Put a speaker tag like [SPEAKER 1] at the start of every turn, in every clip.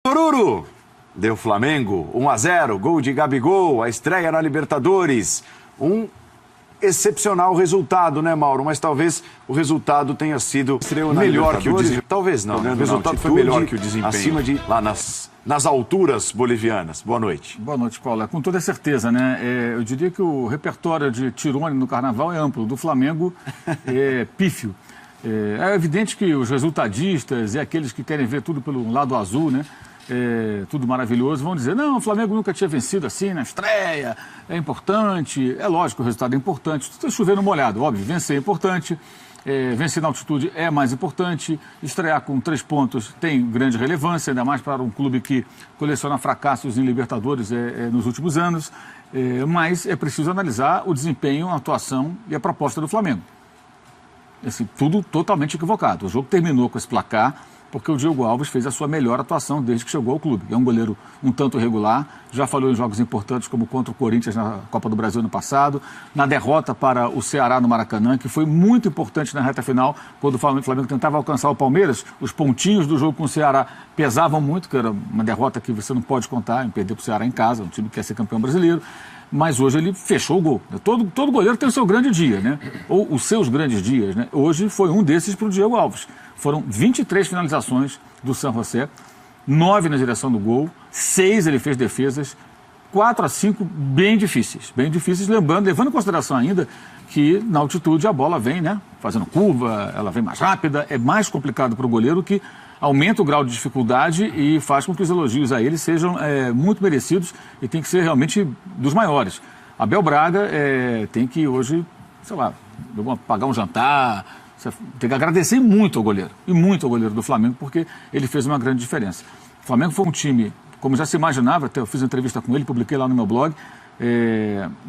[SPEAKER 1] Tururu! Deu Flamengo, 1-0, gol de Gabigol, a estreia na Libertadores. Um excepcional resultado, né, Mauro? Mas talvez o resultado tenha sido melhor que o desempenho. Talvez não, né? O resultado foi melhor que o desempenho. Acima de lá nas alturas bolivianas. Boa noite.
[SPEAKER 2] Boa noite, Paulo. Com toda certeza, né? Eu diria que o repertório de Tirone no Carnaval é amplo. Do Flamengo é pífio. É evidente que os resultadistas e aqueles que querem ver tudo pelo lado azul, né? Tudo maravilhoso, vão dizer, não, o Flamengo nunca tinha vencido assim na estreia, é importante, é lógico, o resultado é importante, está chovendo molhado, óbvio, vencer é importante, vencer na altitude é mais importante, estrear com 3 pontos tem grande relevância, ainda mais para um clube que coleciona fracassos em Libertadores nos últimos anos, mas é preciso analisar o desempenho, a atuação e a proposta do Flamengo. Assim, tudo totalmente equivocado, o jogo terminou com esse placar, porque o Diego Alves fez a sua melhor atuação desde que chegou ao clube. É um goleiro um tanto irregular, já falhou em jogos importantes como contra o Corinthians na Copa do Brasil no passado, na derrota para o Ceará no Maracanã, que foi muito importante na reta final, quando o Flamengo tentava alcançar o Palmeiras, os pontinhos do jogo com o Ceará pesavam muito, que era uma derrota que você não pode contar em perder para o Ceará em casa, um time que quer ser campeão brasileiro. Mas hoje ele fechou o gol. Todo goleiro tem o seu grande dia, né? Ou os seus grandes dias, né? Hoje foi um desses para o Diego Alves. Foram 23 finalizações do San José, 9 na direção do gol, 6 ele fez defesas, 4 a 5 bem difíceis, levando em consideração ainda que na altitude a bola vem, né? Fazendo curva, ela vem mais rápida, é mais complicado para o goleiro, que aumenta o grau de dificuldade e faz com que os elogios a ele sejam muito merecidos e tem que ser realmente dos maiores. Abel Braga tem que hoje, sei lá, pagar um jantar, você tem que agradecer muito ao goleiro, e muito ao goleiro do Flamengo, porque ele fez uma grande diferença. O Flamengo foi um time, como já se imaginava, até eu fiz uma entrevista com ele, publiquei lá no meu blog,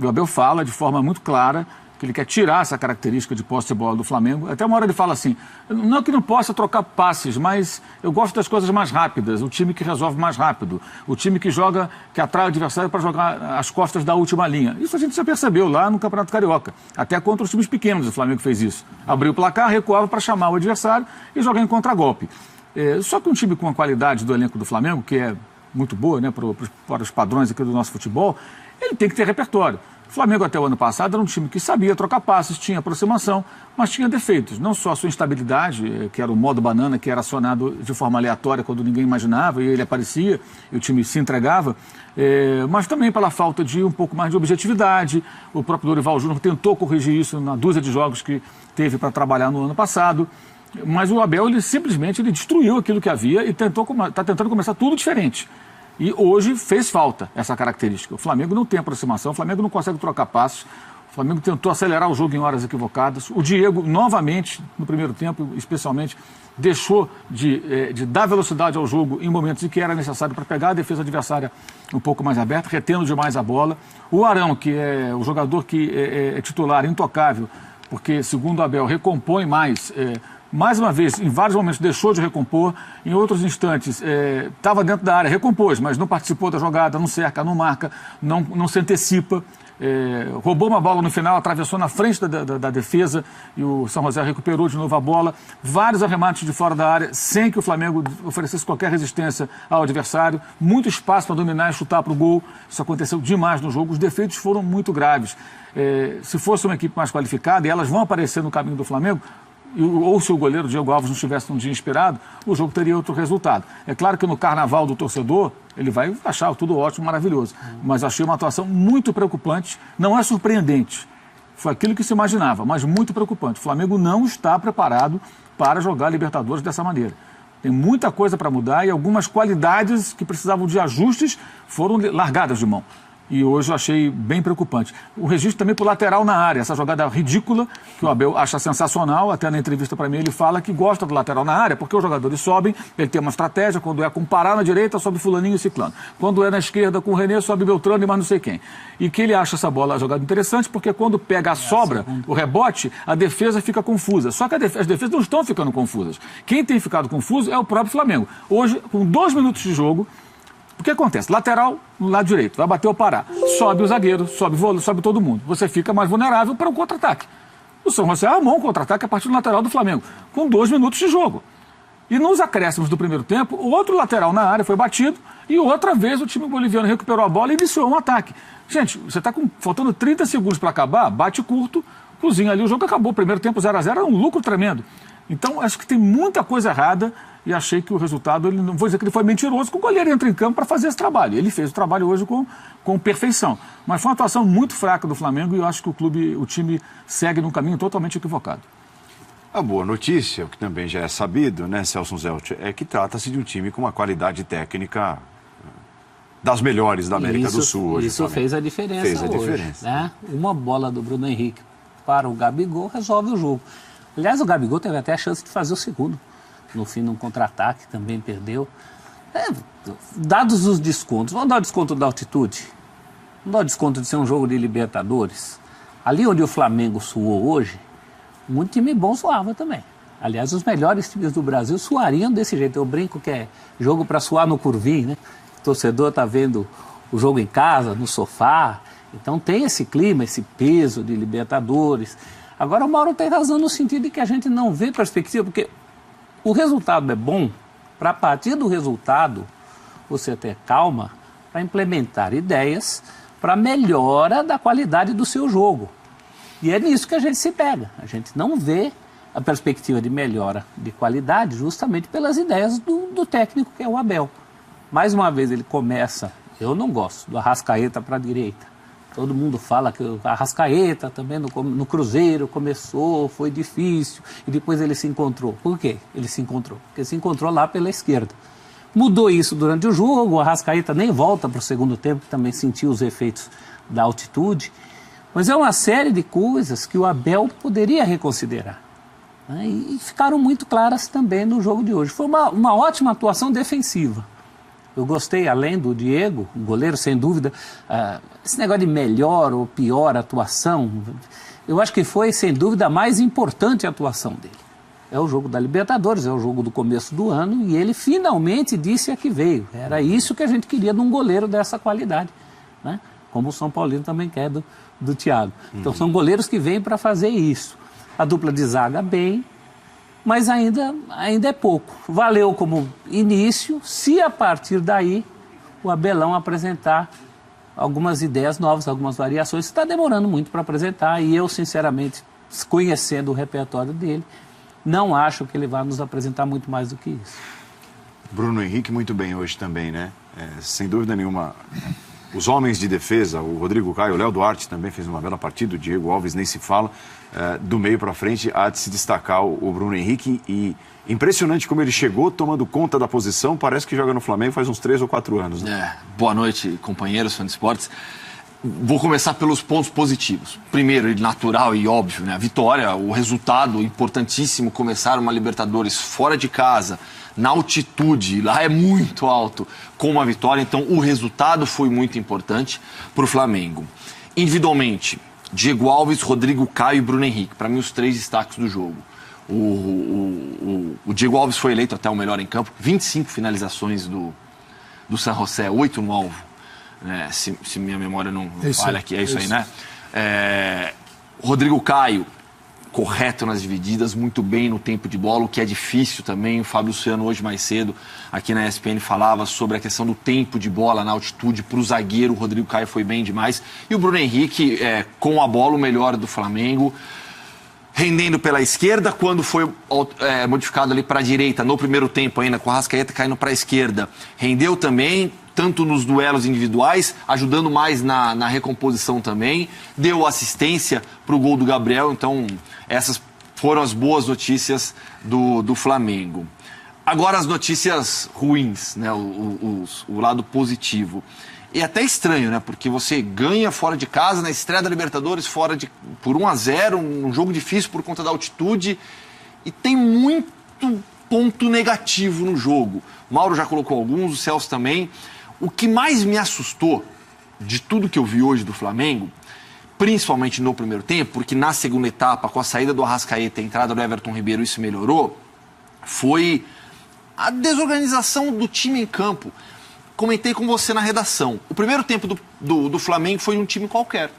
[SPEAKER 2] o Abel fala de forma muito clara que ele quer tirar essa característica de posse de bola do Flamengo. Até uma hora ele fala assim, não é que não possa trocar passes, mas eu gosto das coisas mais rápidas, o time que resolve mais rápido, o time que joga, que atrai o adversário para jogar às costas da última linha. Isso a gente já percebeu lá no Campeonato Carioca, até contra os times pequenos o Flamengo fez isso. Abriu o placar, recuava para chamar o adversário e jogar em contragolpe. Só que um time com a qualidade do elenco do Flamengo, que é muito boa, né, para os padrões aqui do nosso futebol, ele tem que ter repertório. O Flamengo até o ano passado era um time que sabia trocar passes, tinha aproximação, mas tinha defeitos. Não só a sua instabilidade, que era o modo banana, que era acionado de forma aleatória quando ninguém imaginava, e ele aparecia, e o time se entregava, mas também pela falta de um pouco mais de objetividade. O próprio Dorival Júnior tentou corrigir isso na dúzia de jogos que teve para trabalhar no ano passado. Mas o Abel, ele simplesmente destruiu aquilo que havia e está tentando começar tudo diferente. E hoje fez falta essa característica. O Flamengo não tem aproximação, o Flamengo não consegue trocar passos, o Flamengo tentou acelerar o jogo em horas equivocadas. O Diego, novamente, no primeiro tempo, especialmente, deixou de dar velocidade ao jogo em momentos em que era necessário para pegar a defesa adversária um pouco mais aberta, retendo demais a bola. O Arão, que é o jogador que é titular, intocável, porque, segundo o Abel, recompõe mais uma vez, em vários momentos deixou de recompor, em outros instantes estava dentro da área, recompôs, mas não participou da jogada, não cerca, não marca, não se antecipa, roubou uma bola no final, atravessou na frente da defesa e o San José recuperou de novo a bola, vários arremates de fora da área, sem que o Flamengo oferecesse qualquer resistência ao adversário, muito espaço para dominar e chutar para o gol, isso aconteceu demais no jogo, os defeitos foram muito graves. Se fosse uma equipe mais qualificada, e elas vão aparecer no caminho do Flamengo, ou se o goleiro Diego Alves não estivesse num dia inspirado, o jogo teria outro resultado. É claro que no carnaval do torcedor, ele vai achar tudo ótimo, maravilhoso. Mas achei uma atuação muito preocupante. Não é surpreendente. Foi aquilo que se imaginava, mas muito preocupante. O Flamengo não está preparado para jogar Libertadores dessa maneira. Tem muita coisa para mudar e algumas qualidades que precisavam de ajustes foram largadas de mão. E hoje eu achei bem preocupante. O registro também por lateral na área, essa jogada ridícula, que o Abel acha sensacional, até na entrevista para mim ele fala que gosta do lateral na área, porque os jogadores sobem, ele tem uma estratégia, quando é com Pará na direita, sobe fulaninho e ciclano. Quando é na esquerda com o René, sobe Beltrano e mais não sei quem. E que ele acha essa bola jogada interessante, porque quando pega a sobra, o rebote, a defesa fica confusa. Só que as defesas não estão ficando confusas. Quem tem ficado confuso é o próprio Flamengo. Hoje, com 2 minutos de jogo, o que acontece? Lateral no lado direito, vai bater o Pará. Sobe o zagueiro, sobe todo mundo. Você fica mais vulnerável para o contra-ataque. O São José armou um contra-ataque a partir do lateral do Flamengo, com 2 minutos de jogo. E nos acréscimos do primeiro tempo, o outro lateral na área foi batido e outra vez o time boliviano recuperou a bola e iniciou um ataque. Gente, você está faltando 30 segundos para acabar, bate curto, cozinha ali, o jogo acabou. O primeiro tempo 0 a 0 era um lucro tremendo. Então, acho que tem muita coisa errada e achei que o resultado, ele não vou dizer que ele foi mentiroso, que o goleiro entra em campo para fazer esse trabalho. Ele fez o trabalho hoje com perfeição. Mas foi uma atuação muito fraca do Flamengo e eu acho que o time segue num caminho totalmente equivocado.
[SPEAKER 1] A boa notícia, o que também já é sabido, né, Celso Zelt, é que trata-se de um time com uma qualidade técnica das melhores da América do Sul hoje.
[SPEAKER 3] Isso fez a diferença
[SPEAKER 1] Fez a
[SPEAKER 3] hoje,
[SPEAKER 1] diferença.
[SPEAKER 3] né? Uma bola do Bruno Henrique para o Gabigol resolve o jogo. Aliás, o Gabigol teve até a chance de fazer o segundo. No fim, num contra-ataque, também perdeu. Dados os descontos, vamos dar o desconto da altitude? Vamos dar o desconto de ser um jogo de Libertadores? Ali onde o Flamengo suou hoje, muito time bom suava também. Aliás, os melhores times do Brasil suariam desse jeito. Eu brinco que é jogo para suar no curvinho, né? O torcedor está vendo o jogo em casa, no sofá. Então tem esse clima, esse peso de Libertadores. Agora o Mauro tem razão no sentido de que a gente não vê perspectiva, porque o resultado é bom, para a partir do resultado você ter calma para implementar ideias para melhora da qualidade do seu jogo. E é nisso que a gente se pega. A gente não vê a perspectiva de melhora de qualidade justamente pelas ideias do técnico, que é o Abel. Mais uma vez ele começa, eu não gosto, do Arrascaeta para a direita. Todo mundo fala que o Arrascaeta também no Cruzeiro começou, foi difícil, e depois ele se encontrou. Por quê? Ele se encontrou? Porque se encontrou lá pela esquerda. Mudou isso durante o jogo, o Arrascaeta nem volta para o segundo tempo, que também sentiu os efeitos da altitude. Mas é uma série de coisas que o Abel poderia reconsiderar, né? E ficaram muito claras também no jogo de hoje. Foi uma ótima atuação defensiva. Eu gostei, além do Diego, o goleiro, sem dúvida, esse negócio de melhor ou pior atuação, eu acho que foi, sem dúvida, a mais importante atuação dele. É o jogo da Libertadores, é o jogo do começo do ano, e ele finalmente disse a que veio. Era isso que a gente queria de um goleiro dessa qualidade, né? Como o São Paulino também quer do Thiago. Então são goleiros que vêm para fazer isso. A dupla de zaga bem, mas ainda é pouco. Valeu como início, se a partir daí o Abelão apresentar algumas ideias novas, algumas variações. Está demorando muito para apresentar e eu, sinceramente, conhecendo o repertório dele, não acho que ele vai nos apresentar muito mais do que isso.
[SPEAKER 1] Bruno Henrique muito bem hoje também, né? Sem dúvida nenhuma. Os homens de defesa, o Rodrigo Caio, o Léo Duarte também fez uma bela partida, o Diego Alves nem se fala. Do meio para frente há de se destacar o Bruno Henrique e impressionante como ele chegou tomando conta da posição, parece que joga no Flamengo faz uns 3 ou 4 anos, né?
[SPEAKER 4] Boa noite, companheiros, fãs de esportes. Vou começar pelos pontos positivos. Primeiro, natural e óbvio, né? A vitória, o resultado importantíssimo, começar uma Libertadores fora de casa, na altitude, lá é muito alto, com uma vitória. Então, o resultado foi muito importante para o Flamengo. Individualmente, Diego Alves, Rodrigo Caio e Bruno Henrique. Para mim, os 3 destaques do jogo. O Diego Alves foi eleito até o melhor em campo. 25 finalizações do San José, 8 no alvo. Se minha memória não falha aqui, é isso aí, né? Rodrigo Caio, correto nas divididas, muito bem no tempo de bola, o que é difícil também. O Fábio Luciano hoje mais cedo, aqui na ESPN, falava sobre a questão do tempo de bola na altitude para o zagueiro. O Rodrigo Caio foi bem demais. E o Bruno Henrique, com a bola, o melhor do Flamengo, rendendo pela esquerda, quando foi modificado ali para a direita, no primeiro tempo ainda, com a Arrascaeta caindo para a esquerda. Rendeu também, tanto nos duelos individuais, ajudando mais na recomposição também. Deu assistência para o gol do Gabriel, então essas foram as boas notícias do Flamengo. Agora as notícias ruins, né? O lado positivo. E até estranho, né? Porque você ganha fora de casa, na estreia da Libertadores, por 1 a 0, um jogo difícil por conta da altitude, e tem muito ponto negativo no jogo. Mauro já colocou alguns, o Celso também. O que mais me assustou de tudo que eu vi hoje do Flamengo, principalmente no primeiro tempo, porque na segunda etapa, com a saída do Arrascaeta e a entrada do Everton Ribeiro, isso melhorou, foi a desorganização do time em campo. Comentei com você na redação. O primeiro tempo do Flamengo foi um time qualquer.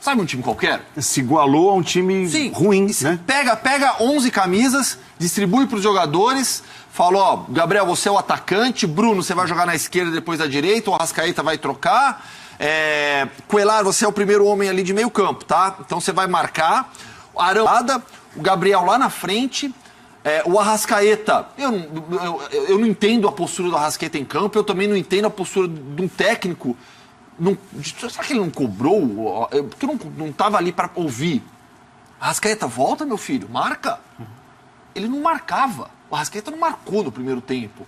[SPEAKER 4] Sabe um time qualquer?
[SPEAKER 1] Se igualou a um time ruim, né?
[SPEAKER 4] Pega 11 camisas, distribui para os jogadores, fala, ó, Gabriel, você é o atacante, Bruno, você vai jogar na esquerda depois da direita, o Arrascaeta vai trocar, Cuéllar, você é o primeiro homem ali de meio campo, tá? Então você vai marcar, Arão, o Gabriel lá na frente, o Arrascaeta, eu não entendo a postura do Arrascaeta em campo, eu também não entendo a postura de um técnico. Será que ele não cobrou? Porque eu não estava ali para ouvir. Arrascaeta, volta, meu filho, marca. Ele não marcava. O Arrascaeta não marcou no primeiro tempo.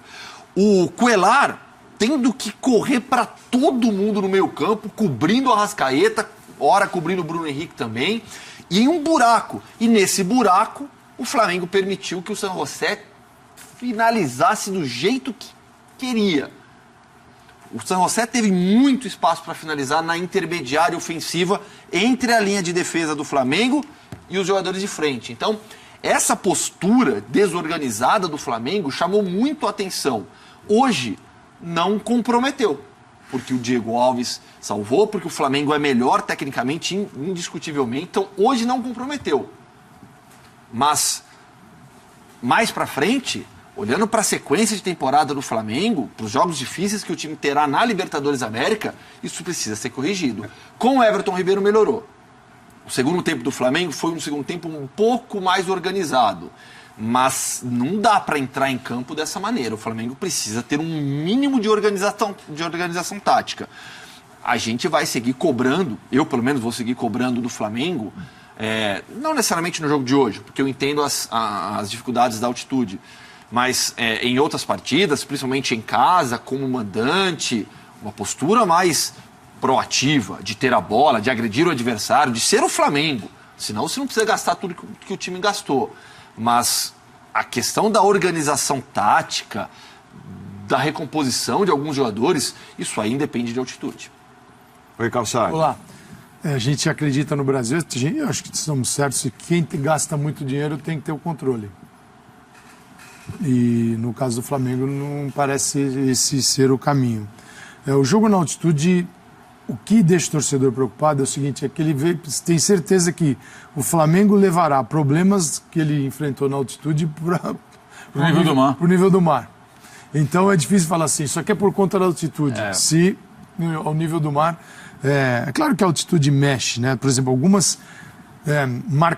[SPEAKER 4] O Cuéllar tendo que correr para todo mundo no meio campo, cobrindo o Arrascaeta, ora cobrindo o Bruno Henrique também, e em um buraco. E nesse buraco, o Flamengo permitiu que o San José finalizasse do jeito que queria. O San José teve muito espaço para finalizar na intermediária ofensiva entre a linha de defesa do Flamengo e os jogadores de frente. Então, essa postura desorganizada do Flamengo chamou muito a atenção. Hoje, não comprometeu, porque o Diego Alves salvou, porque o Flamengo é melhor tecnicamente, indiscutivelmente. Então, hoje não comprometeu. Mas, mais para frente, olhando para a sequência de temporada do Flamengo, para os jogos difíceis que o time terá na Libertadores América, isso precisa ser corrigido. Com o Everton Ribeiro melhorou. O segundo tempo do Flamengo foi um segundo tempo um pouco mais organizado. Mas não dá para entrar em campo dessa maneira. O Flamengo precisa ter um mínimo de organização tática. A gente vai seguir cobrando, eu pelo menos vou seguir cobrando do Flamengo, não necessariamente no jogo de hoje, porque eu entendo as dificuldades da altitude, mas em outras partidas, principalmente em casa, como mandante, uma postura mais proativa, de ter a bola, de agredir o adversário, de ser o Flamengo. Senão você não precisa gastar tudo que o time gastou. Mas a questão da organização tática, da recomposição de alguns jogadores, isso aí independe de altitude.
[SPEAKER 1] Oi, Calçado.
[SPEAKER 5] Olá. A gente acredita no Brasil, eu acho que estamos certos, que quem gasta muito dinheiro tem que ter o controle. E no caso do Flamengo não parece esse ser o caminho. O jogo na altitude, o que deixa o torcedor preocupado é o seguinte, é que ele tem certeza que o Flamengo levará problemas que ele enfrentou na altitude para o nível do mar. Então é difícil falar assim, isso aqui é por conta da altitude. Se ao nível do mar, é claro que a altitude mexe, né? Por exemplo, algumas...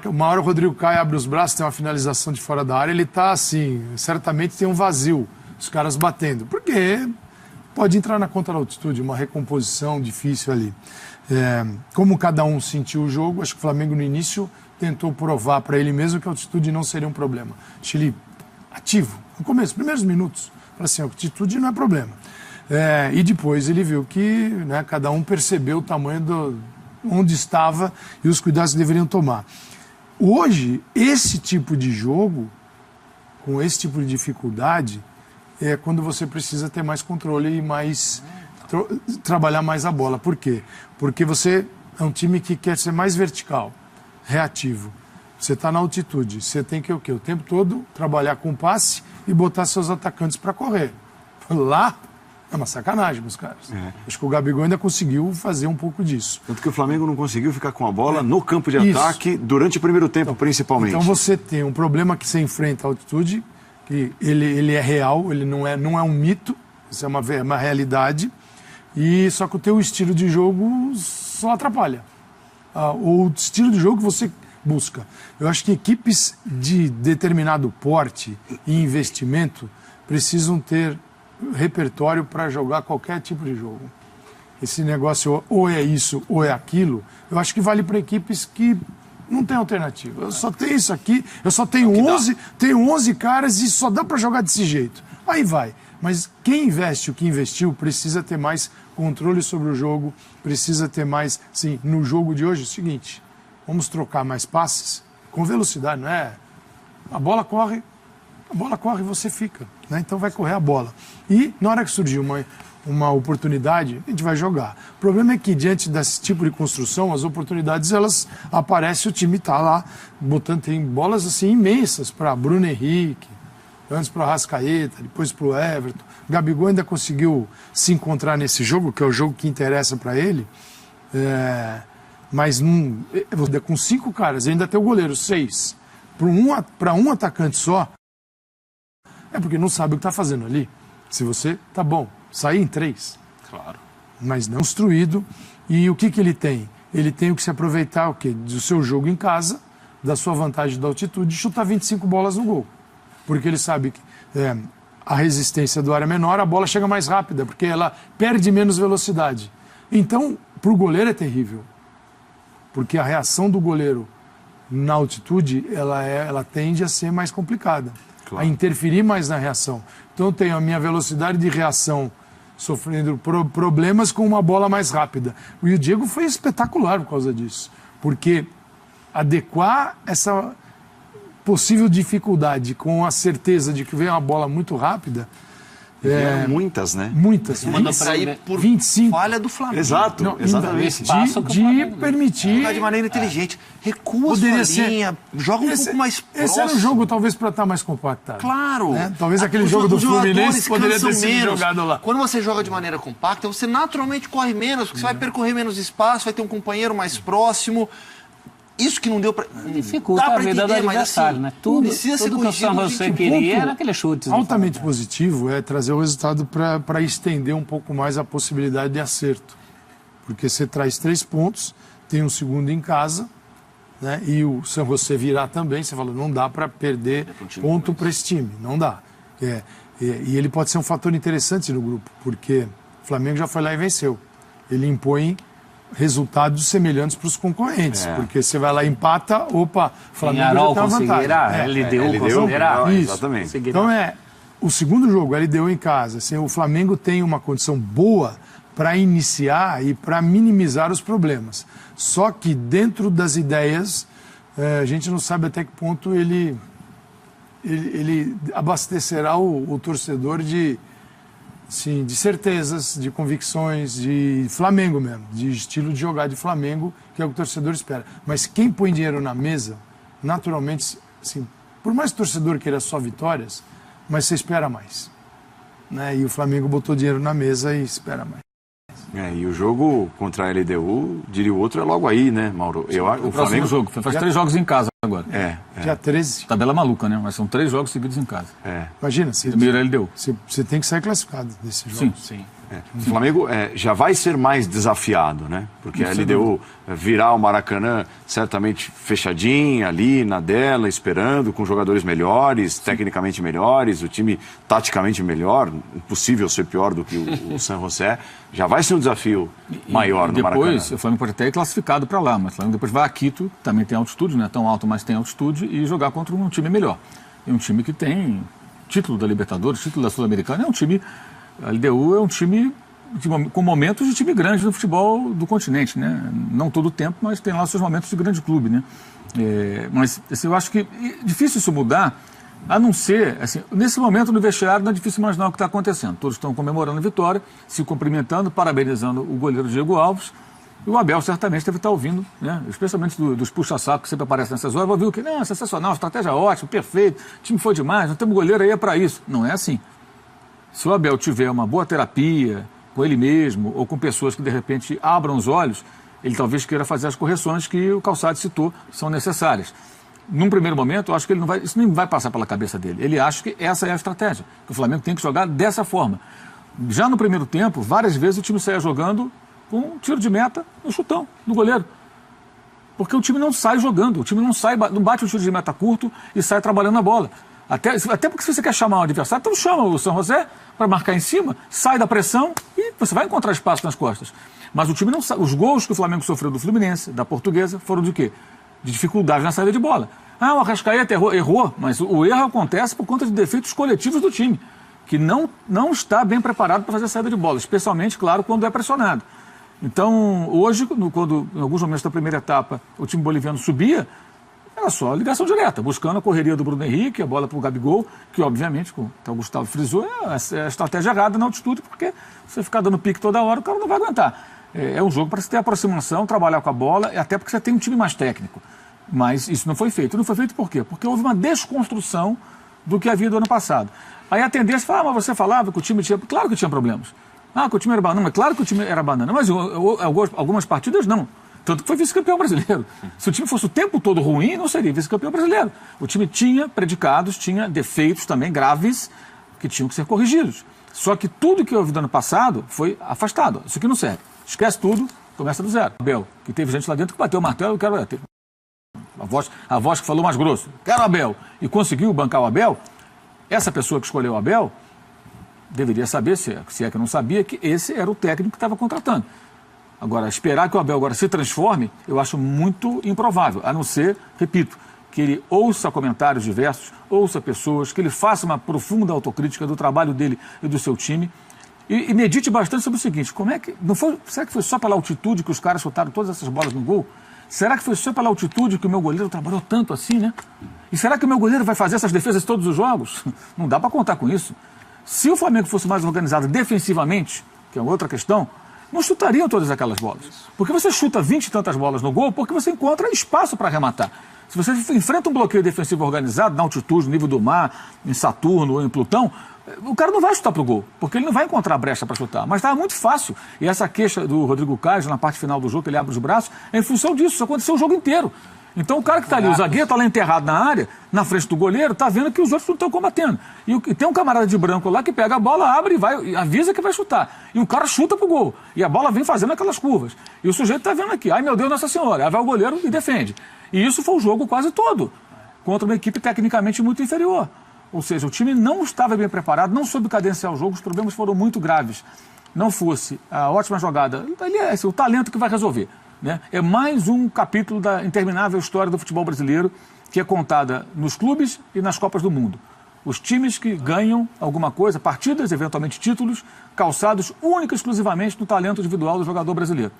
[SPEAKER 5] uma hora o Rodrigo Caio abre os braços, tem uma finalização de fora da área, ele está assim, certamente tem um vazio, os caras batendo, porque pode entrar na conta da altitude, uma recomposição difícil ali. Como cada um sentiu o jogo, acho que o Flamengo no início tentou provar para ele mesmo que a altitude não seria um problema. Acho ele ativo, no começo, primeiros minutos, falou assim, a altitude não é problema. E depois ele viu que cada um percebeu o tamanho onde estava e os cuidados que deveriam tomar. Hoje, esse tipo de jogo, com esse tipo de dificuldade, é quando você precisa ter mais controle e mais trabalhar mais a bola. Por quê? Porque você é um time que quer ser mais vertical, reativo. Você está na altitude, você tem que o quê? O tempo todo trabalhar com passe e botar seus atacantes para correr. Lá é uma sacanagem para os caras. Acho que o Gabigol ainda conseguiu fazer um pouco disso.
[SPEAKER 1] Tanto que o Flamengo não conseguiu ficar com a bola no campo de ataque durante o primeiro tempo, principalmente.
[SPEAKER 5] Então você tem um problema que você enfrenta a altitude, que ele é real, ele não é um mito, isso é uma realidade, e só que o teu estilo de jogo só atrapalha. O estilo de jogo que você busca. Eu acho que equipes de determinado porte e investimento precisam ter repertório para jogar qualquer tipo de jogo. Esse negócio ou é isso ou é aquilo, eu acho que vale para equipes que não tem alternativa. Eu só tenho isso aqui, eu só tenho 11 caras e só dá para jogar desse jeito. Aí vai. Mas quem investe o que investiu precisa ter mais controle sobre o jogo, precisa ter mais, sim, no jogo de hoje é o seguinte, vamos trocar mais passes com velocidade, não é? A bola corre e você fica, né? Então vai correr a bola. E na hora que surgir uma oportunidade, a gente vai jogar. O problema é que diante desse tipo de construção, as oportunidades elas aparecem, o time está lá botando, tem bolas assim imensas para Bruno Henrique, antes para o Arrascaeta, depois para o Everton. O Gabigol ainda conseguiu se encontrar nesse jogo, que é o jogo que interessa para ele. Mas com 5 caras e ainda tem o goleiro, 6. Para um atacante só, é porque não sabe o que está fazendo ali. Se você, tá bom, sair em 3.
[SPEAKER 4] Claro.
[SPEAKER 5] Mas não construído. E o que ele tem? Ele tem o que se aproveitar do seu jogo em casa, da sua vantagem da altitude, e chutar 25 bolas no gol. Porque ele sabe que a resistência do ar é menor, a bola chega mais rápida, porque ela perde menos velocidade. Então, para o goleiro é terrível. Porque a reação do goleiro na altitude, ela tende a ser mais complicada. Claro. A interferir mais na reação. Então eu tenho a minha velocidade de reação sofrendo problemas com uma bola mais rápida. E o Diego foi espetacular por causa disso. Porque adequar essa possível dificuldade com a certeza de que vem uma bola muito rápida...
[SPEAKER 1] muitas, né?
[SPEAKER 5] Muitas.
[SPEAKER 4] Mandou sair por
[SPEAKER 5] 25.
[SPEAKER 4] falha do Flamengo.
[SPEAKER 1] Exato,
[SPEAKER 5] Não,
[SPEAKER 1] exatamente.
[SPEAKER 5] De permitir...
[SPEAKER 4] Jogar de maneira inteligente. Recua
[SPEAKER 5] Poderia
[SPEAKER 4] sua linha, joga um pouco mais próximo.
[SPEAKER 5] Esse era o jogo, talvez, para estar mais compactado.
[SPEAKER 4] Claro.
[SPEAKER 5] Né? Talvez aquele jogo do Fluminense poderia ter sido jogado lá.
[SPEAKER 4] Quando você joga de maneira compacta, você naturalmente corre menos, porque você vai percorrer menos espaço, vai ter um companheiro mais próximo. Isso que não deu para...
[SPEAKER 3] Dificulta a vida do adversário, né? Tudo que o San José queria era aquele chute.
[SPEAKER 5] Altamente positivo é trazer o resultado para estender um pouco mais a possibilidade de acerto. Porque você traz 3 pontos, tem um segundo em casa, né? E o San José virar também, você fala, não dá para perder ponto para esse time, não dá. E ele pode ser um fator interessante no grupo, porque o Flamengo já foi lá e venceu. Ele impõe resultados semelhantes para os concorrentes, porque você vai lá e empata, opa, Flamengo já tem uma vantagem.
[SPEAKER 3] LDU conseguirá.
[SPEAKER 5] Isso.
[SPEAKER 1] Exatamente.
[SPEAKER 5] Então o segundo jogo, LDU em casa, assim, o Flamengo tem uma condição boa para iniciar e para minimizar os problemas. Só que dentro das ideias, a gente não sabe até que ponto ele abastecerá o torcedor de certezas, de convicções, de Flamengo mesmo, de estilo de jogar de Flamengo, que é o que o torcedor espera. Mas quem põe dinheiro na mesa, naturalmente, assim, por mais que o torcedor queira só vitórias, mas você espera mais. Né? E o Flamengo botou dinheiro na mesa e espera mais.
[SPEAKER 1] E o jogo contra a LDU, diria o outro, é logo aí, né, Mauro?
[SPEAKER 2] O Flamengo jogo, faz 3 jogos em casa agora.
[SPEAKER 5] Dia 13.
[SPEAKER 2] Tabela maluca, né? Mas são 3 jogos seguidos em casa.
[SPEAKER 5] Imagina,
[SPEAKER 2] primeiro LDU.
[SPEAKER 5] Você tem que sair classificado desse jogo.
[SPEAKER 2] Sim.
[SPEAKER 1] O Flamengo já vai ser mais desafiado, né? Porque a LDU virar o Maracanã certamente fechadinha ali na dela, esperando, com jogadores melhores, tecnicamente melhores, o time taticamente melhor, impossível ser pior do que o San José, já vai ser um desafio maior no Maracanã.
[SPEAKER 2] Depois, o Flamengo pode até ir classificado para lá, mas o Flamengo depois vai a Quito, também tem altitude, não é tão alto, mas tem altitude, e jogar contra um time melhor. E um time que tem título da Libertadores, título da Sul-Americana, é um time... A LDU é um time com momentos de time grande no futebol do continente, né? Não todo o tempo, mas tem lá seus momentos de grande clube, né? Mas assim, eu acho que é difícil isso mudar, a não ser, assim, nesse momento no vestiário não é difícil imaginar o que está acontecendo. Todos estão comemorando a vitória, se cumprimentando, parabenizando o goleiro Diego Alves. E o Abel certamente deve estar ouvindo, né? Especialmente dos puxa-sacos que sempre aparecem nessas horas. Vai ouvir o que? Não, sensacional, estratégia ótima, perfeito, o time foi demais, não temos goleiro aí, é para isso. Não é assim. Se o Abel tiver uma boa terapia com ele mesmo ou com pessoas que de repente abram os olhos, ele talvez queira fazer as correções que o Calçado citou são necessárias. Num primeiro momento, eu acho que isso nem vai passar pela cabeça dele. Ele acha que essa é a estratégia, que o Flamengo tem que jogar dessa forma. Já no primeiro tempo, várias vezes o time saia jogando com um tiro de meta no chutão do goleiro. Porque o time não sai jogando, o time não bate um tiro de meta curto e sai trabalhando a bola. Até porque se você quer chamar o adversário, então chama o San José para marcar em cima, sai da pressão e você vai encontrar espaço nas costas. Mas o time não sai. Os gols que o Flamengo sofreu do Fluminense, da Portuguesa, foram de quê? De dificuldade na saída de bola. O Arrascaeta errou, mas o erro acontece por conta de defeitos coletivos do time, que não está bem preparado para fazer a saída de bola, especialmente, claro, quando é pressionado. Então, hoje, quando em alguns momentos da primeira etapa o time boliviano subia, era só ligação direta, buscando a correria do Bruno Henrique, a bola para o Gabigol, que obviamente, como o Gustavo frisou, é a estratégia errada na altitude, porque se você ficar dando pique toda hora, o cara não vai aguentar. É um jogo para você ter aproximação, trabalhar com a bola, até porque você tem um time mais técnico. Mas isso não foi feito. Não foi feito por quê? Porque houve uma desconstrução do que havia do ano passado. Aí a tendência foi, mas você falava que o time tinha... Claro que tinha problemas. Que o time era banana, mas claro que o time era banana. Mas algumas partidas não. Tanto que foi vice-campeão brasileiro. Se o time fosse o tempo todo ruim, não seria vice-campeão brasileiro. O time tinha predicados, tinha defeitos também graves que tinham que ser corrigidos. Só que tudo que houve do ano passado foi afastado. Isso aqui não serve. Esquece tudo, começa do zero. Abel, que teve gente lá dentro que bateu o martelo, eu quero bater. A voz que falou mais grosso, quero o Abel, e conseguiu bancar o Abel. Essa pessoa que escolheu o Abel deveria saber, se é que não sabia, que esse era o técnico que estava contratando. Agora, esperar que o Abel agora se transforme, eu acho muito improvável, a não ser, repito, que ele ouça comentários diversos, ouça pessoas, que ele faça uma profunda autocrítica do trabalho dele e do seu time e medite bastante sobre o seguinte, será que foi só pela altitude que os caras chutaram todas essas bolas no gol? Será que foi só pela altitude que o meu goleiro trabalhou tanto assim, né? E será que o meu goleiro vai fazer essas defesas todos os jogos? Não dá para contar com isso. Se o Flamengo fosse mais organizado defensivamente, que é outra questão, não chutariam todas aquelas bolas. Porque você chuta 20 e tantas bolas no gol porque você encontra espaço para arrematar. Se você enfrenta um bloqueio defensivo organizado, na altitude, no nível do mar, em Saturno ou em Plutão, o cara não vai chutar pro gol, porque ele não vai encontrar brecha para chutar. Mas estava muito fácil. E essa queixa do Rodrigo Caio, na parte final do jogo, que ele abre os braços, é em função disso. Isso aconteceu o jogo inteiro. Então o cara que está ali, o zagueiro, está lá enterrado na área, na frente do goleiro, está vendo que os outros não estão combatendo. E tem um camarada de branco lá que pega a bola, abre e vai, e avisa que vai chutar. E o cara chuta pro gol. E a bola vem fazendo aquelas curvas. E o sujeito está vendo aqui, ai meu Deus, Nossa Senhora. Aí vai o goleiro e defende. E isso foi o jogo quase todo, contra uma equipe tecnicamente muito inferior. Ou seja, o time não estava bem preparado, não soube cadenciar o jogo, os problemas foram muito graves. Não fosse a ótima jogada, ali o talento que vai resolver. Né? É mais um capítulo da interminável história do futebol brasileiro que é contada nos clubes e nas Copas do Mundo. Os times que ganham alguma coisa, partidas, eventualmente títulos, calçados única e exclusivamente no talento individual do jogador brasileiro.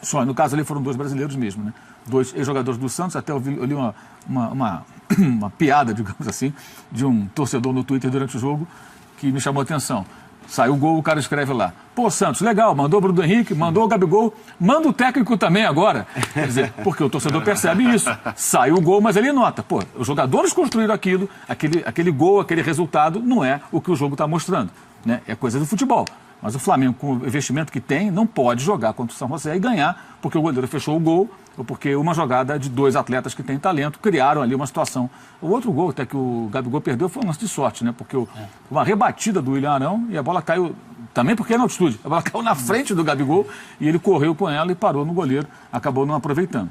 [SPEAKER 2] Só, no caso ali foram 2 brasileiros mesmo, né? 2 ex-jogadores do Santos, até eu li uma piada, digamos assim, de um torcedor no Twitter durante o jogo que me chamou a atenção. Saiu o gol, o cara escreve lá. Pô, Santos, legal, mandou o Bruno Henrique, mandou o Gabigol, manda o técnico também agora. Quer dizer, porque o torcedor percebe isso. Saiu o gol, mas ele nota. Pô, os jogadores construíram aquele gol, aquele resultado, não é o que o jogo está mostrando. Né? É coisa do futebol. Mas o Flamengo, com o investimento que tem, não pode jogar contra o São José e ganhar porque o goleiro fechou o gol ou porque uma jogada de 2 atletas que têm talento criaram ali uma situação. O outro gol, até que o Gabigol perdeu, foi um lance de sorte, né? Porque uma rebatida do William Arão e a bola caiu, também porque é na altitude, a bola caiu na frente do Gabigol e ele correu com ela e parou no goleiro, acabou não aproveitando.